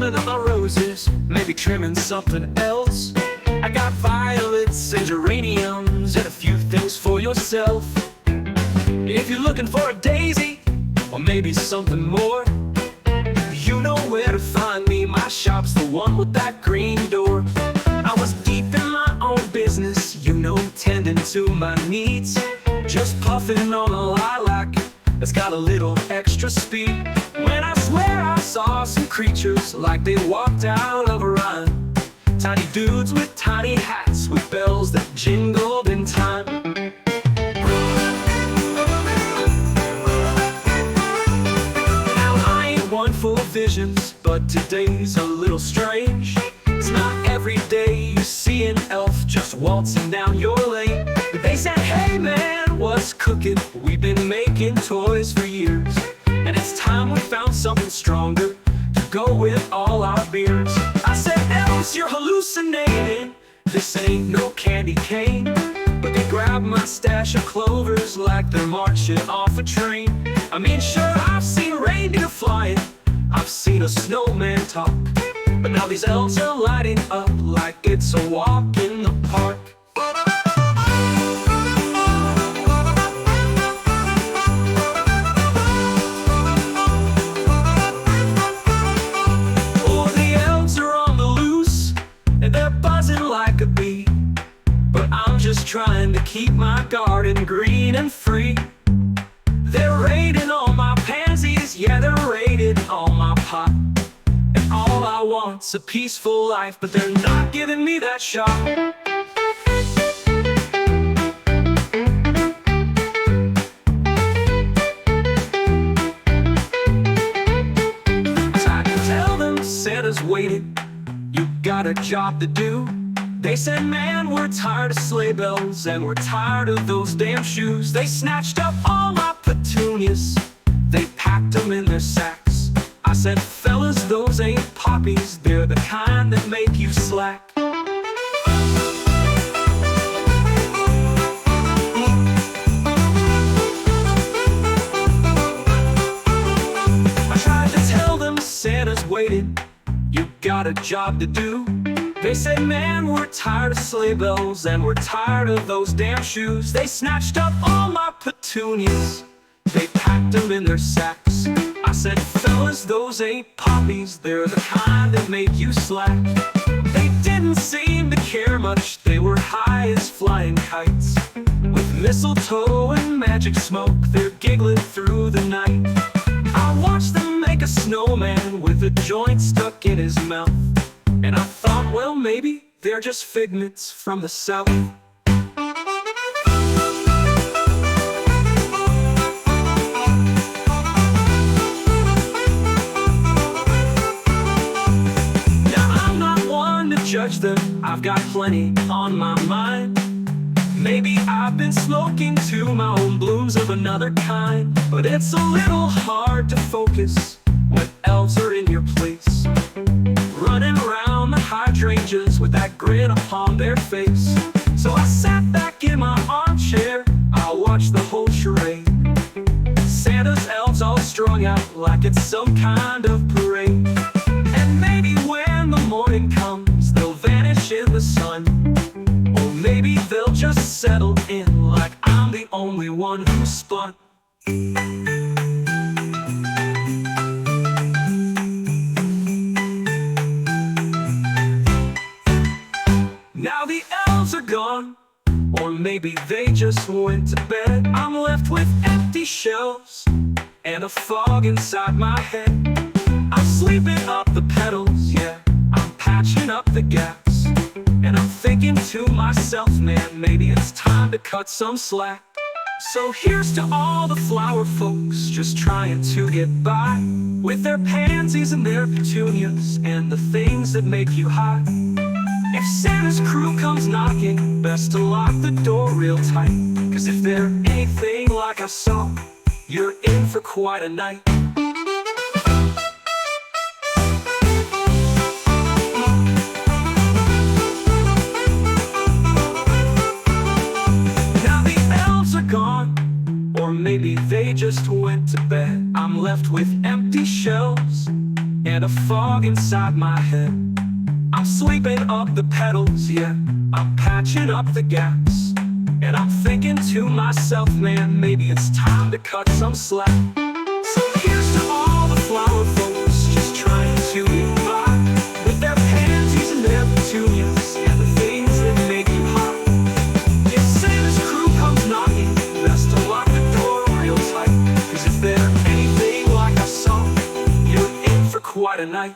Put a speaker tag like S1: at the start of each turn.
S1: trimming up my roses, maybe trimming something else. I got violets and geraniums and a few things for yourself. If you're looking for a daisy, or maybe something more, you know where to find me. My shop's the one with that green door. I was deep in my own business, you know, tending to my needs, just puffing on a lilac that's got a little extra speed. When I swear I saw some creatures like they walked out of a rhyme, tiny dudes with tiny hats with bells that jingled in time. Now I ain't one full of visions, but today's a little strange. It's not every day you see an elf just waltzing down your lane. But they said, hey man, what's cooking? We've been making toys for years, and it's time we found something stronger to go with all our beers. I said, elves, you're hallucinating, this ain't no candy cane. But they grabbed my stash of clovers like they're marching off a train. I mean, sure, I've seen reindeer flying, I've seen a snowman talk, but now these elves are lighting up like it's a walk in the park. Oh, the elves are on the loose, and they're buzzing like a bee, but I'm just trying to keep my garden green and free. They're raiding all my pansies, yeah, they're raiding all my pot. And all I want's a peaceful life, but they're not giving me that shot. I can tell them Santa's waiting, you got a job to do. They said, man, we're tired of sleigh bells, and we're tired of those damn shoes. They snatched up all my petunias, they packed them in their sacks. I said, fellas, those ain't poppies, they're the kind that make you slack. I tried to tell them Santa's waiting, you got a job to do. They said, man, we're tired of sleigh bells, and we're tired of those damn shoes. They snatched up all my petunias, they packed them in their sacks. I said, fellas, those ain't poppies, they're the kind that make you slack. They didn't seem to care much, they were high as flying kites. With mistletoe and magic smoke, they're giggling through the night. I watched them make a snowman with a joint stuck in his mouth, and I thought, well, maybe they're just figments from the south. Judge them, I've got plenty on my mind. Maybe I've been smoking to my own blues of another kind, but it's a little hard to focus when elves are in your place, running around the hydrangeas with that grin upon their face. So I sat back in my armchair, I watched the whole charade. Santa's elves all strung out like it's some kind of parade. And maybe when the morning comes, they'll vanish in the sun, or maybe they'll just settle in like I'm the only one who spun. Now the elves are gone, or maybe they just went to bed. I'm left with empty shelves and a fog inside my head. I'm sleeping up the petals, yeah, I'm patching up the gaps, and I'm thinking to myself, man, maybe it's time to cut some slack. So here's to all the flower folks just trying to get by, with their pansies and their petunias and the things that make you high. If Santa's crew comes knocking, best to lock the door real tight, 'cause if they're anything like I saw, you're in for quite a night. Now the elves are gone, or maybe they just went to bed. I'm left with empty shelves and a fog inside my head. I'm sweeping up the pedals, yeah, I'm patching up the gaps, and I'm thinking to myself, man, maybe it's time to cut some slack. So here's to all the flower folks just trying to get by, with their pansies and their petunias and the things that make you hot. If Santa's crew comes knocking, best to lock the door real tight, 'cause if they're anything like I saw, you're in for quite a night.